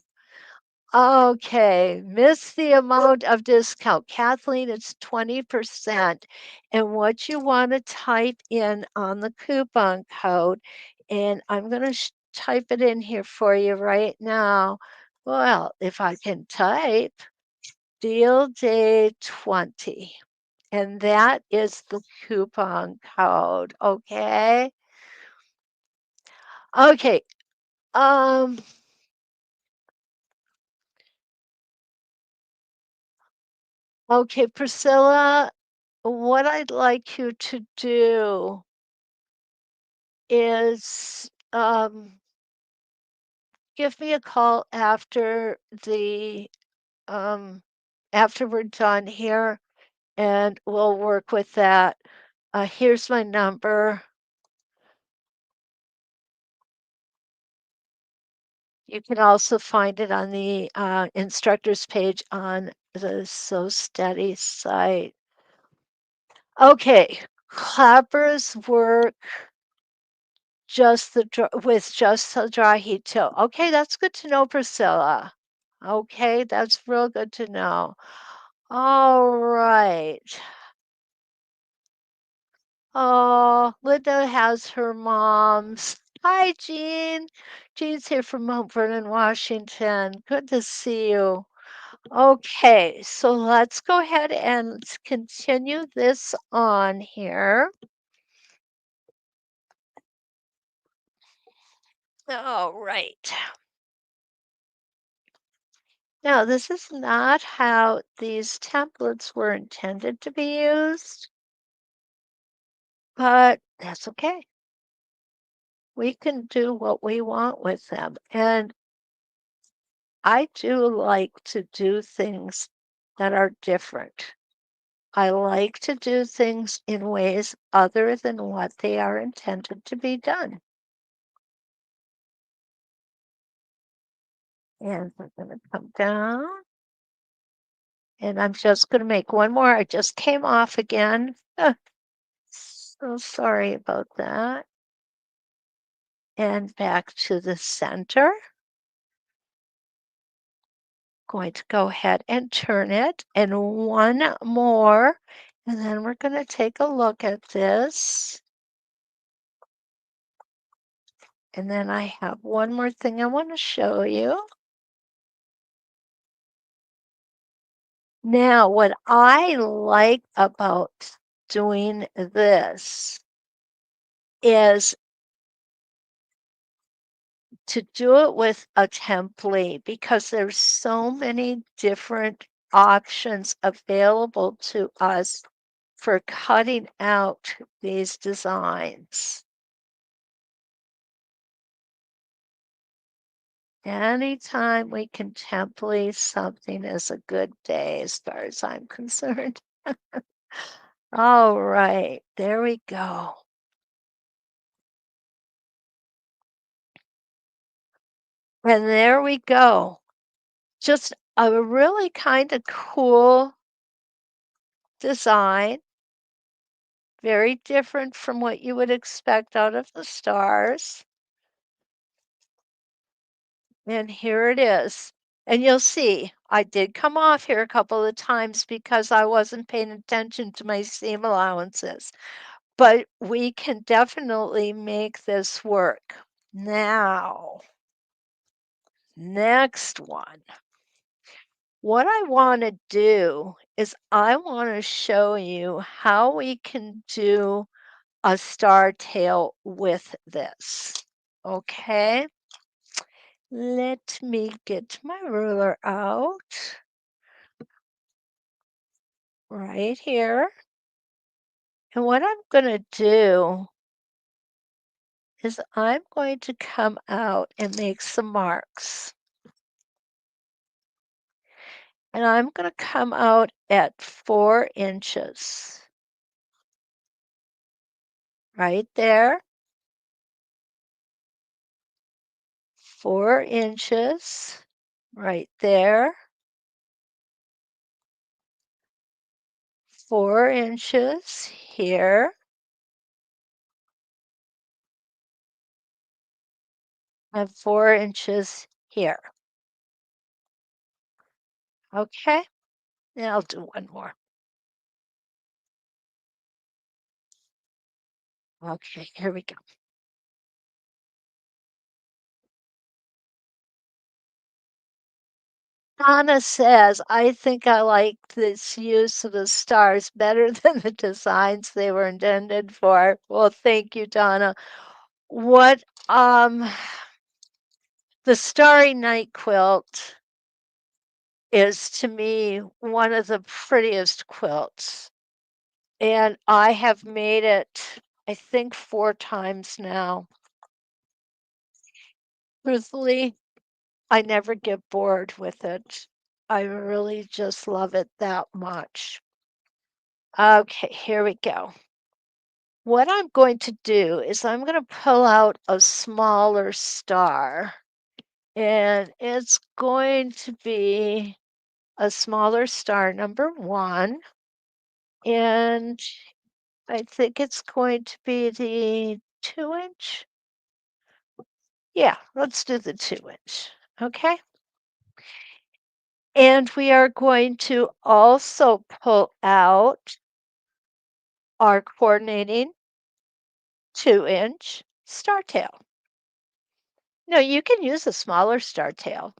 Okay, miss the amount of discount. Kathleen, it's 20%. And what you want to type in on the coupon code, and I'm going to type it in here for you right now. Well, if I can type, deal day 20. And that is the coupon code. Okay. Okay. Um, okay, Priscilla, what I'd like you to do is give me a call um, after we're done here, and we'll work with that. Here's my number. You can also find it on the instructors page on the So Steady site. Okay, clappers work with just the dry heat too. Okay, that's good to know, Priscilla. Okay, that's real good to know. All right. Oh, Linda has her mom's. Hi, Jean. Jean's here from Mount Vernon, Washington. Good to see you. Okay, so let's go ahead and continue this on here. All right. Now, this is not how these templates were intended to be used, but that's okay. We can do what we want with them. And I do like to do things that are different. I like to do things in ways other than what they are intended to be done. And we're going to come down. And I'm just going to make one more. I just came off again. So sorry about that. And back to the center. going to go ahead and turn it, and one more, and then we're gonna take a look at this. And then I have one more thing I want to show you. Now, what I like about doing this is to do it with a template because there's so many different options available to us for cutting out these designs. Anytime we can template something is a good day as far as I'm concerned. All right, there we go. And there we go. Just a really kind of cool design, very different from what you would expect out of the stars. And here it is. And you'll see, I did come off here a couple of times because I wasn't paying attention to my seam allowances. But we can definitely make this work. Now, next one. What I want to do is I want to show you how we can do a star tail with this. Okay, let me get my ruler out right here. And what I'm going to do is I'm going to come out and make some marks. And I'm going to come out at 4 inches. Right there, 4 inches. Right there, 4 inches here, and 4 inches here. Okay, and I'll do one more. Okay, here we go. Donna says, I think I like this use of the stars better than the designs they were intended for. Well, thank you, Donna. What, the Starry Night quilt is to me one of the prettiest quilts. And I have made it, I think, 4 times now. Truthfully, I never get bored with it. I really just love it that much. Okay, here we go. What I'm going to do is I'm going to pull out a smaller star, and it's going to be a smaller star number 1, and I think it's going to be the 2-inch. Yeah, let's do the 2-inch. Okay. And we are going to also pull out our coordinating 2-inch star tail. No, you can use a smaller star tail.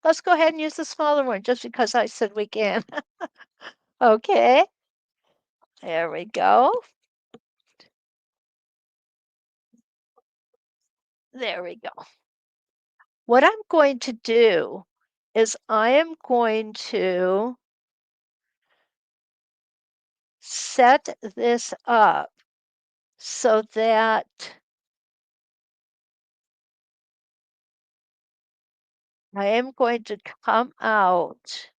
Let's go ahead and use the smaller one just because I said we can. Okay, there we go. There we go. What I'm going to do is I am going to set this up so that I am going to come out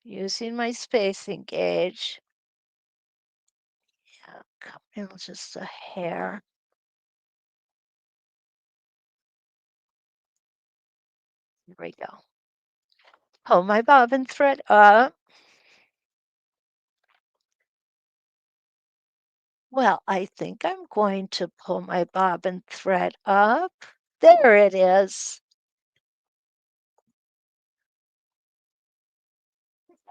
using my spacing gauge. Yeah, come in just a hair. Here we go. Pull my bobbin thread up. Well, I think I'm going to pull my bobbin thread up. There it is.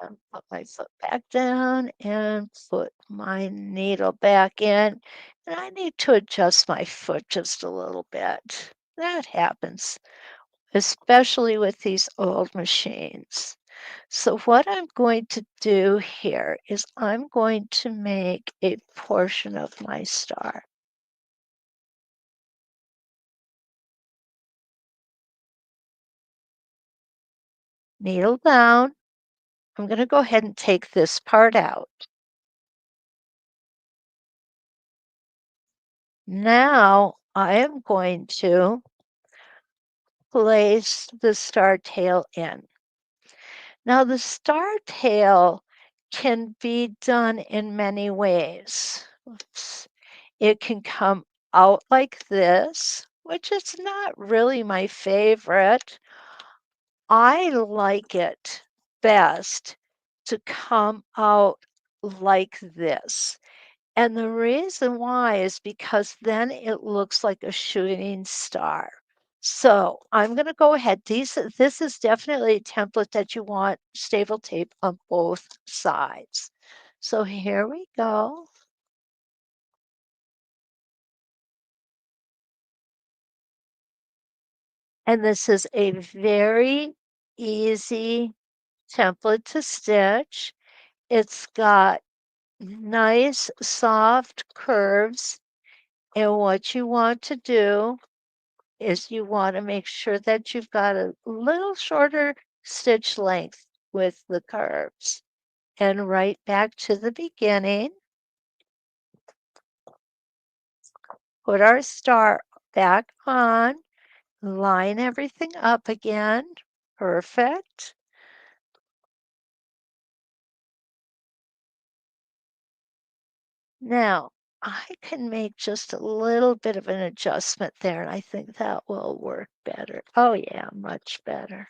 And put my foot back down and put my needle back in. And I need to adjust my foot just a little bit. That happens, especially with these old machines. So what I'm going to do here is I'm going to make a portion of my star. Needle down. I'm going to go ahead and take this part out. Now I am going to place the star tail in. Now the star tail can be done in many ways. Oops. It can come out like this, which is not really my favorite. I like it best to come out like this. And the reason why is because then it looks like a shooting star. So I'm going to go ahead. This is definitely a template that you want staple tape on both sides. So here we go. And this is a very easy template to stitch. It's got nice soft curves. And what you want to do is you want to make sure that you've got a little shorter stitch length with the curves. And right back to the beginning, put our star back on, line everything up again. Perfect. Now, I can make just a little bit of an adjustment there, and I think that will work better. Oh, yeah, much better.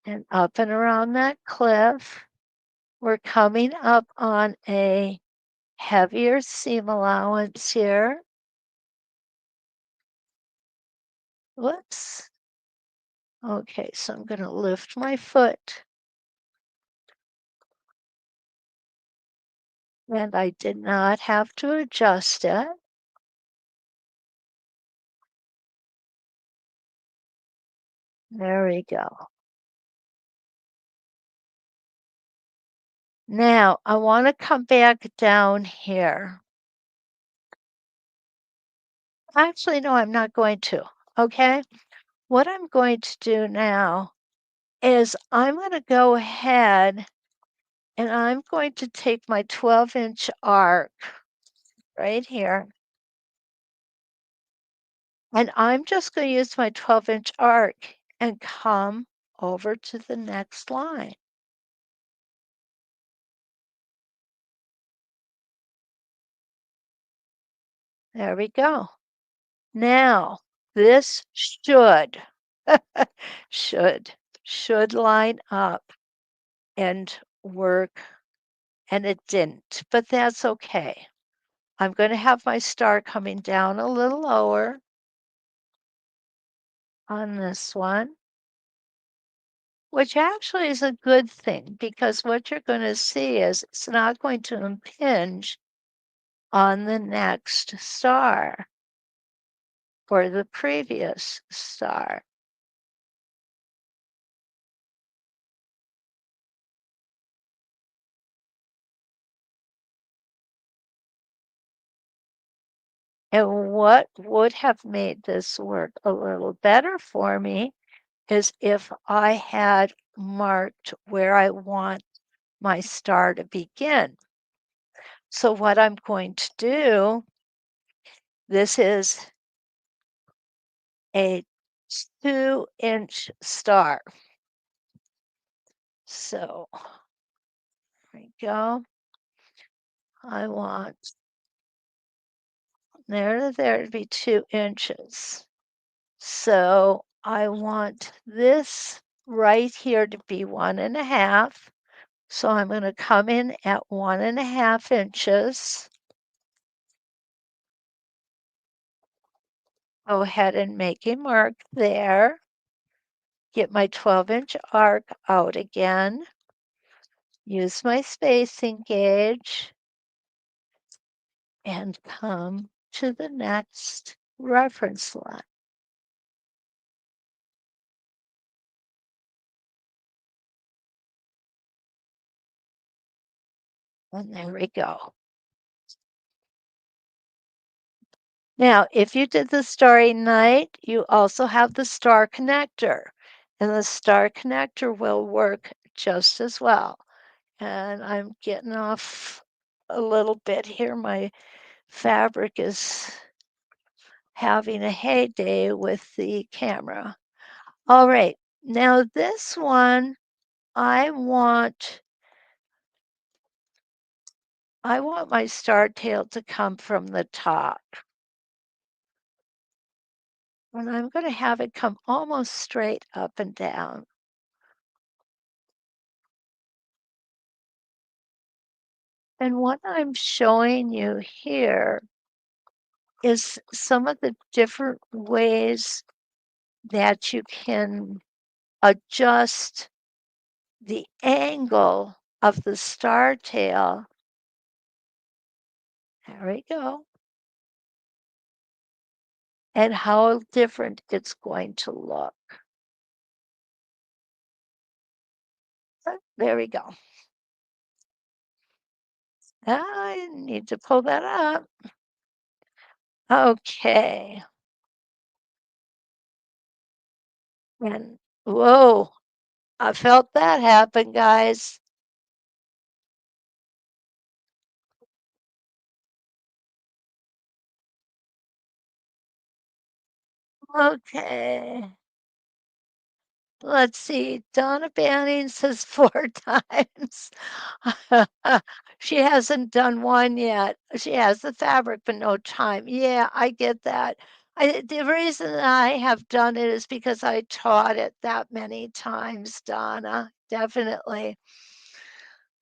And up and around that cliff, we're coming up on a heavier seam allowance here. Whoops. Okay, so I'm going to lift my foot. And I did not have to adjust it. There we go. Now, I want to come back down here. Actually, no, I'm not going to. Okay. What I'm going to do now is I'm going to go ahead and I'm going to take my 12-inch arc right here. And I'm just going to use my 12-inch arc and come over to the next line. There we go. Now, this should, should line up and work, and it didn't, but that's okay. I'm going to have my star coming down a little lower on this one, which actually is a good thing because what you're going to see is it's not going to impinge on the next star or the previous star. And what would have made this work a little better for me is if I had marked where I want my star to begin. So what I'm going to do, this is a 2-inch star. So there we go. I want there to there to be 2 inches. So I want this right here to be 1.5. So I'm going to come in at 1.5 inches. Go ahead and make a mark there. get my 12-inch arc out again, use my spacing gauge, and come to the next reference line. And there we go. Now, if you did the Starry Night, you also have the star connector, and the star connector will work just as well. And I'm getting off a little bit here. My fabric is having a heyday with the camera. All right, now this one, I want my star tail to come from the top. And I'm going to have it come almost straight up and down. And what I'm showing you here is some of the different ways that you can adjust the angle of the star tail. There we go. And how different it's going to look. There we go. I need to pull that up. Okay. And whoa, I felt that happen, guys. Okay. Let's see. Donna Banning says 4 times. She hasn't done one yet. She has the fabric, but no time. Yeah, I get that. The reason I have done it is because I taught it that many times, Donna. Definitely.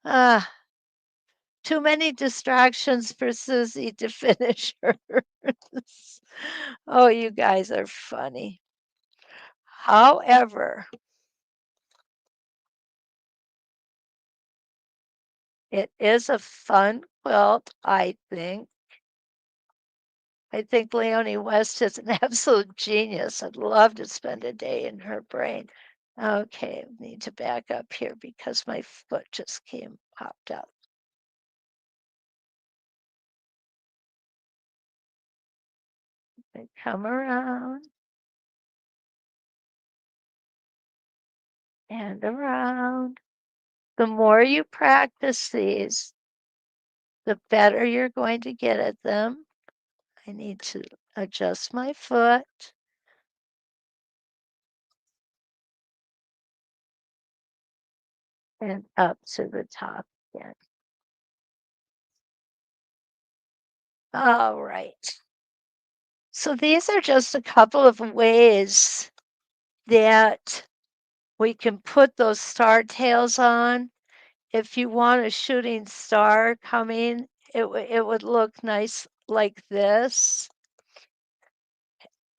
Uh, Too many distractions for Susie to finish hers. Oh, you guys are funny. However, it is a fun quilt, I think. I think Leonie West is an absolute genius. I'd love to spend a day in her brain. Okay, need to back up here because my foot just popped up. I come around and around. The more you practice these, the better you're going to get at them. I need to adjust my foot. And up to the top again. All right. So these are just a couple of ways that we can put those star tails on. If you want a shooting star coming, it would look nice like this.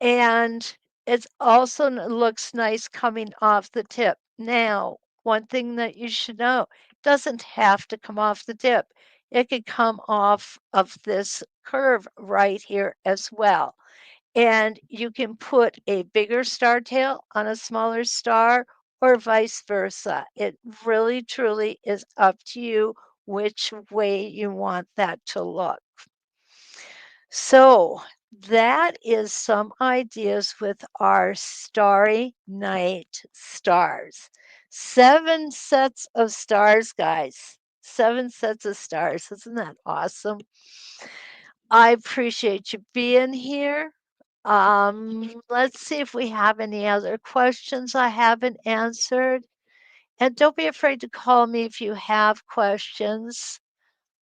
And it also looks nice coming off the tip. Now, one thing that you should know, it doesn't have to come off the tip. It could come off of this curve right here as well. And you can put a bigger star tail on a smaller star or vice versa. It really, truly is up to you which way you want that to look. So that is some ideas with our Starry Night stars. 7 sets of stars, guys. 7 sets of stars. Isn't that awesome? I appreciate you being here. Let's see if we have any other questions I haven't answered. And don't be afraid to call me if you have questions.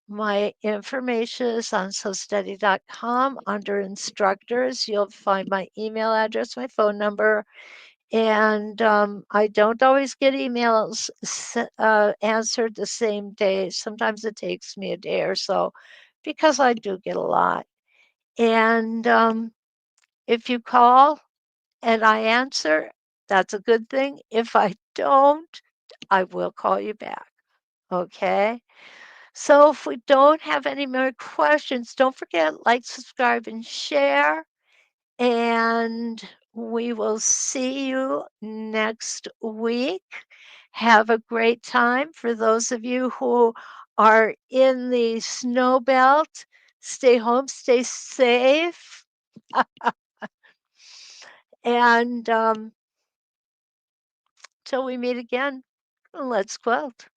My information is on SewSteady.com under instructors. You'll find my email address, my phone number, and I don't always get emails answered the same day. Sometimes it takes me a day or so because I do get a lot. And if you call and I answer, That's a good thing. If I don't, I will call you back. Okay? So if we don't have any more questions, don't forget, like, subscribe, and share. And we will see you next week. Have a great time. For those of you who are in the snow belt, stay home, stay safe. And till we meet again, let's quilt.